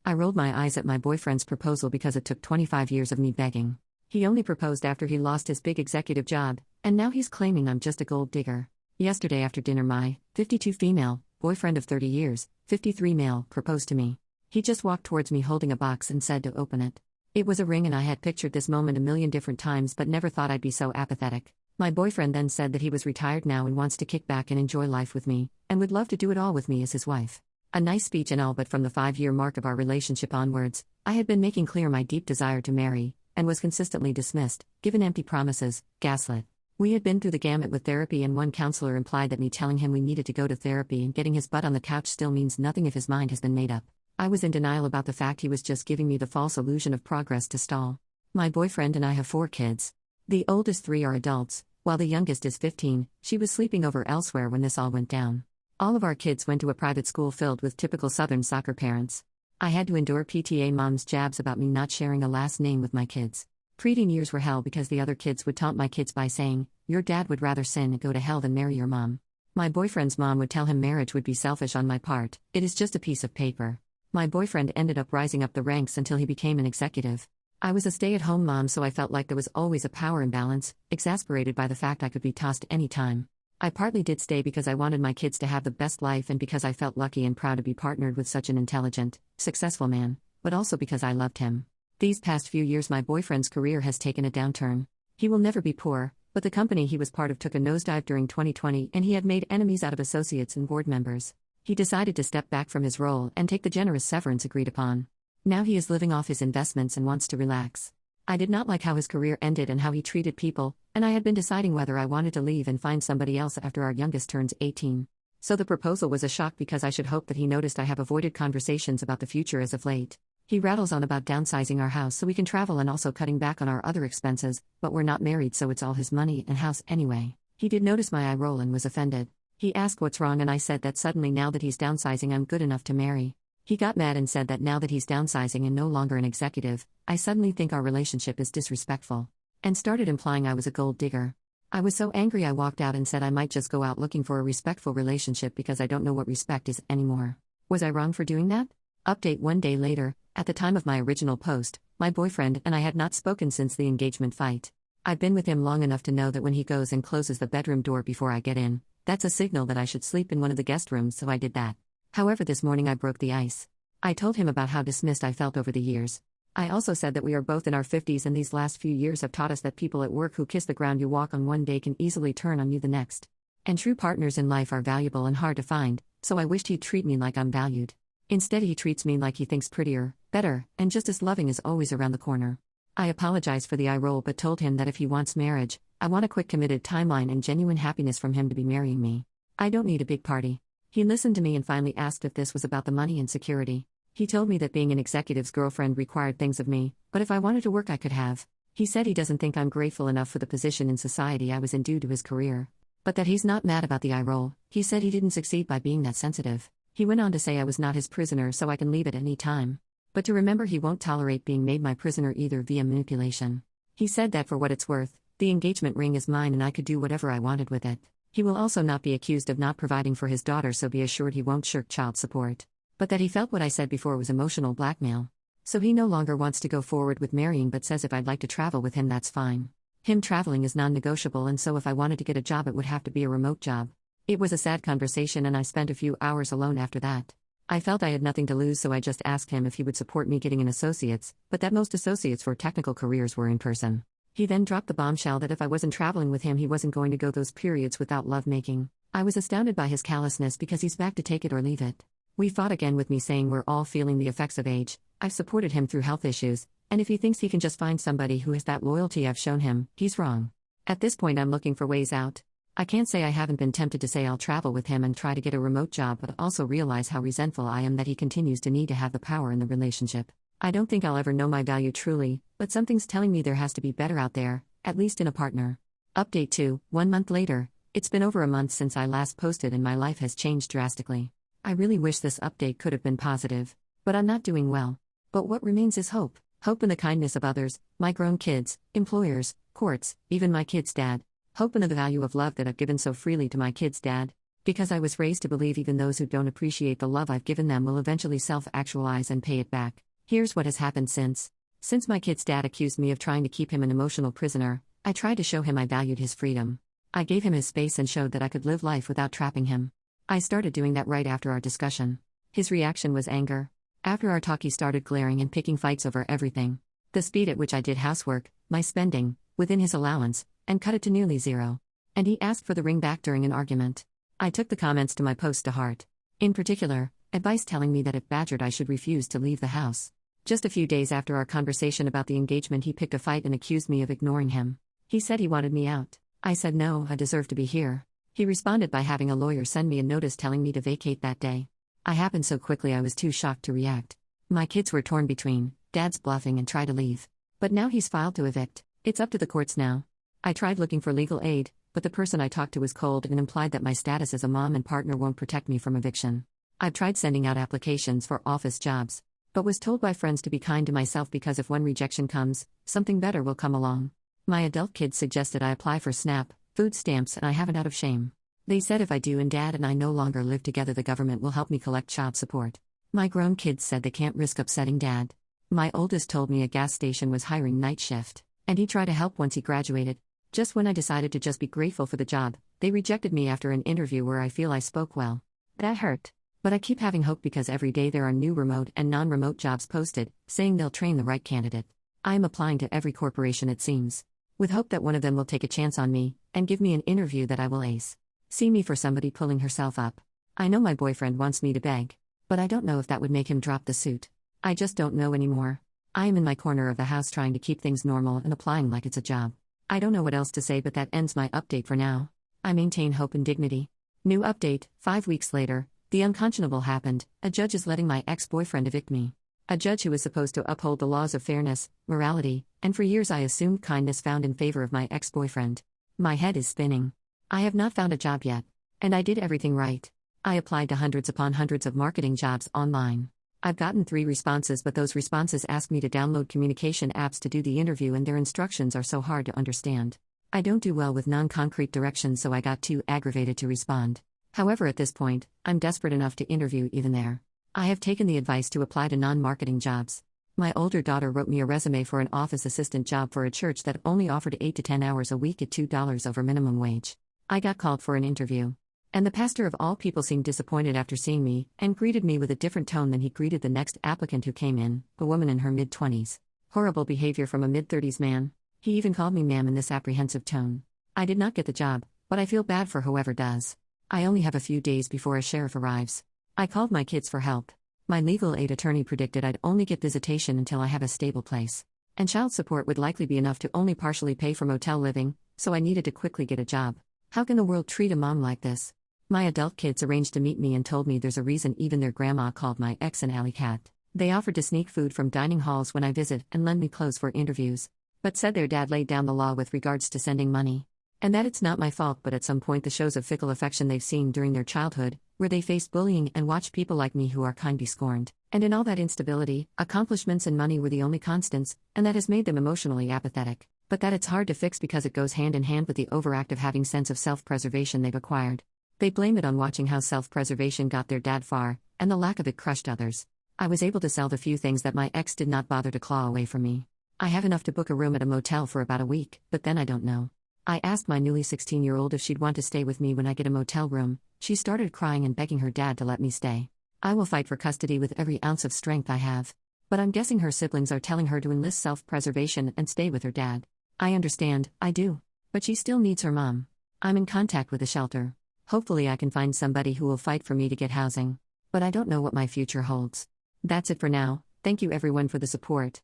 I rolled my eyes at my boyfriend's proposal because it took 25 years of me begging. He only proposed after he lost his big executive job, and now he's claiming I'm just a gold digger. Yesterday after dinner my 52 female, boyfriend of 30 years, 53 male, proposed to me. He just walked towards me holding a box and said to open it. It was a ring and I had pictured this moment a million different times but never thought I'd be so apathetic. My boyfriend then said that he was retired now and wants to kick back and enjoy life with me, and would love to do it all with me as his wife. A nice speech and all, but from the 5-year mark of our relationship onwards, I had been making clear my deep desire to marry, and was consistently dismissed, given empty promises, gaslit. We had been through the gamut with therapy, and one counselor implied that me telling him we needed to go to therapy and getting his butt on the couch still means nothing if his mind has been made up. I was in denial about the fact he was just giving me the false illusion of progress to stall. My boyfriend and I have 4 kids. The oldest 3 are adults, while the youngest is 15. She was sleeping over elsewhere when this all went down. All of our kids went to a private school filled with typical Southern soccer parents. I had to endure PTA moms' jabs about me not sharing a last name with my kids. Preteen years were hell because the other kids would taunt my kids by saying, "Your dad would rather sin and go to hell than marry your mom." My boyfriend's mom would tell him marriage would be selfish on my part. It is just a piece of paper. My boyfriend ended up rising up the ranks until he became an executive. I was a stay-at-home mom, so I felt like there was always a power imbalance, exasperated by the fact I could be tossed any time. I partly did stay because I wanted my kids to have the best life and because I felt lucky and proud to be partnered with such an intelligent, successful man, but also because I loved him. These past few years my boyfriend's career has taken a downturn. He will never be poor, but the company he was part of took a nosedive during 2020 and he had made enemies out of associates and board members. He decided to step back from his role and take the generous severance agreed upon. Now he is living off his investments and wants to relax. I did not like how his career ended and how he treated people, and I had been deciding whether I wanted to leave and find somebody else after our youngest turns 18. So the proposal was a shock because I should hope that he noticed I have avoided conversations about the future as of late. He rattles on about downsizing our house so we can travel and also cutting back on our other expenses, but we're not married so it's all his money and house anyway. He did notice my eye roll and was offended. He asked what's wrong and I said that suddenly now that he's downsizing I'm good enough to marry. He got mad and said that now that he's downsizing and no longer an executive, I suddenly think our relationship is disrespectful. And started implying I was a gold digger. I was so angry I walked out and said I might just go out looking for a respectful relationship because I don't know what respect is anymore. Was I wrong for doing that? Update 1 day later, at the time of my original post, my boyfriend and I had not spoken since the engagement fight. I've been with him long enough to know that when he goes and closes the bedroom door before I get in, that's a signal that I should sleep in one of the guest rooms, so I did that. However, this morning I broke the ice. I told him about how dismissed I felt over the years. I also said that we are both in our 50s and these last few years have taught us that people at work who kiss the ground you walk on one day can easily turn on you the next. And true partners in life are valuable and hard to find, so I wished he'd treat me like I'm valued. Instead he treats me like he thinks prettier, better, and just as loving is always around the corner. I apologized for the eye roll but told him that if he wants marriage, I want a quick committed timeline and genuine happiness from him to be marrying me. I don't need a big party. He listened to me and finally asked if this was about the money and security. He told me that being an executive's girlfriend required things of me, but if I wanted to work I could have. He said he doesn't think I'm grateful enough for the position in society I was in due to his career. But that he's not mad about the eye roll. He said he didn't succeed by being that sensitive. He went on to say I was not his prisoner so I can leave at any time. But to remember he won't tolerate being made my prisoner either via manipulation. He said that for what it's worth, the engagement ring is mine and I could do whatever I wanted with it. He will also not be accused of not providing for his daughter, so be assured he won't shirk child support. But that he felt what I said before was emotional blackmail. So he no longer wants to go forward with marrying but says if I'd like to travel with him that's fine. Him traveling is non-negotiable, and so if I wanted to get a job it would have to be a remote job. It was a sad conversation and I spent a few hours alone after that. I felt I had nothing to lose, so I just asked him if he would support me getting an associate's, but that most associates for technical careers were in person. He then dropped the bombshell that if I wasn't traveling with him he wasn't going to go those periods without lovemaking. I was astounded by his callousness because he's back to take it or leave it. We fought again with me saying we're all feeling the effects of age. I've supported him through health issues, and if he thinks he can just find somebody who has that loyalty I've shown him, he's wrong. At this point I'm looking for ways out. I can't say I haven't been tempted to say I'll travel with him and try to get a remote job, but also realize how resentful I am that he continues to need to have the power in the relationship. I don't think I'll ever know my value truly, but something's telling me there has to be better out there, at least in a partner. Update 2, 1 month later. It's been over a month since I last posted and my life has changed drastically. I really wish this update could have been positive, but I'm not doing well. But what remains is hope. Hope in the kindness of others, my grown kids, employers, courts, even my kid's dad. Hope in the value of love that I've given so freely to my kid's dad. Because I was raised to believe even those who don't appreciate the love I've given them will eventually self-actualize and pay it back. Here's what has happened since. Since my kid's dad accused me of trying to keep him an emotional prisoner, I tried to show him I valued his freedom. I gave him his space and showed that I could live life without trapping him. I started doing that right after our discussion. His reaction was anger. After our talk, he started glaring and picking fights over everything. The speed at which I did housework, my spending, within his allowance, and cut it to nearly zero. And he asked for the ring back during an argument. I took the comments to my post to heart. In particular, advice telling me that if badgered I should refuse to leave the house. Just a few days after our conversation about the engagement, he picked a fight and accused me of ignoring him. He said he wanted me out. I said no, I deserve to be here. He responded by having a lawyer send me a notice telling me to vacate that day. It happened so quickly I was too shocked to react. My kids were torn between, dad's bluffing and try to leave. But now he's filed to evict. It's up to the courts now. I tried looking for legal aid, but the person I talked to was cold and implied that my status as a mom and partner won't protect me from eviction. I've tried sending out applications for office jobs, but was told by friends to be kind to myself because if one rejection comes, something better will come along. My adult kids suggested I apply for SNAP, food stamps, and I haven't out of shame. They said if I do and dad and I no longer live together, the government will help me collect child support. My grown kids said they can't risk upsetting dad. My oldest told me a gas station was hiring night shift, and he'd try to help once he graduated. Just when I decided to just be grateful for the job, they rejected me after an interview where I feel I spoke well. That hurt. But I keep having hope because every day there are new remote and non-remote jobs posted, saying they'll train the right candidate. I am applying to every corporation it seems, with hope that one of them will take a chance on me, and give me an interview that I will ace. See me for somebody pulling herself up. I know my boyfriend wants me to beg, but I don't know if that would make him drop the suit. I just don't know anymore. I am in my corner of the house trying to keep things normal and applying like it's a job. I don't know what else to say, but that ends my update for now. I maintain hope and dignity. New update, 5 weeks later, the unconscionable happened. A judge is letting my ex-boyfriend evict me. A judge who is supposed to uphold the laws of fairness, morality, and for years I assumed kindness found in favor of my ex-boyfriend. My head is spinning. I have not found a job yet. And I did everything right. I applied to hundreds upon hundreds of marketing jobs online. I've gotten 3 responses, but those responses ask me to download communication apps to do the interview and their instructions are so hard to understand. I don't do well with non-concrete directions, so I got too aggravated to respond. However, at this point, I'm desperate enough to interview even there. I have taken the advice to apply to non-marketing jobs. My older daughter wrote me a resume for an office assistant job for a church that only offered 8 to 10 hours a week at $2 over minimum wage. I got called for an interview. And the pastor of all people seemed disappointed after seeing me, and greeted me with a different tone than he greeted the next applicant who came in, a woman in her mid-20s. Horrible behavior from a mid-30s man. He even called me ma'am in this apprehensive tone. I did not get the job, but I feel bad for whoever does. I only have a few days before a sheriff arrives. I called my kids for help. My legal aid attorney predicted I'd only get visitation until I have a stable place. And child support would likely be enough to only partially pay for motel living, so I needed to quickly get a job. How can the world treat a mom like this? My adult kids arranged to meet me and told me there's a reason even their grandma called my ex an alley cat. They offered to sneak food from dining halls when I visit and lend me clothes for interviews, but said their dad laid down the law with regards to sending money. And that it's not my fault, but at some point the shows of fickle affection they've seen during their childhood, where they faced bullying and watched people like me who are kind be scorned. And in all that instability, accomplishments and money were the only constants, and that has made them emotionally apathetic. But that it's hard to fix because it goes hand in hand with the overactive having sense of self-preservation they've acquired. They blame it on watching how self-preservation got their dad far, and the lack of it crushed others. I was able to sell the few things that my ex did not bother to claw away from me. I have enough to book a room at a motel for about a week, but then I don't know. I asked my newly 16-year-old if she'd want to stay with me when I get a motel room. She started crying and begging her dad to let me stay. I will fight for custody with every ounce of strength I have. But I'm guessing her siblings are telling her to enlist self-preservation and stay with her dad. I understand, I do. But she still needs her mom. I'm in contact with a shelter. Hopefully I can find somebody who will fight for me to get housing. But I don't know what my future holds. That's it for now. Thank you everyone for the support.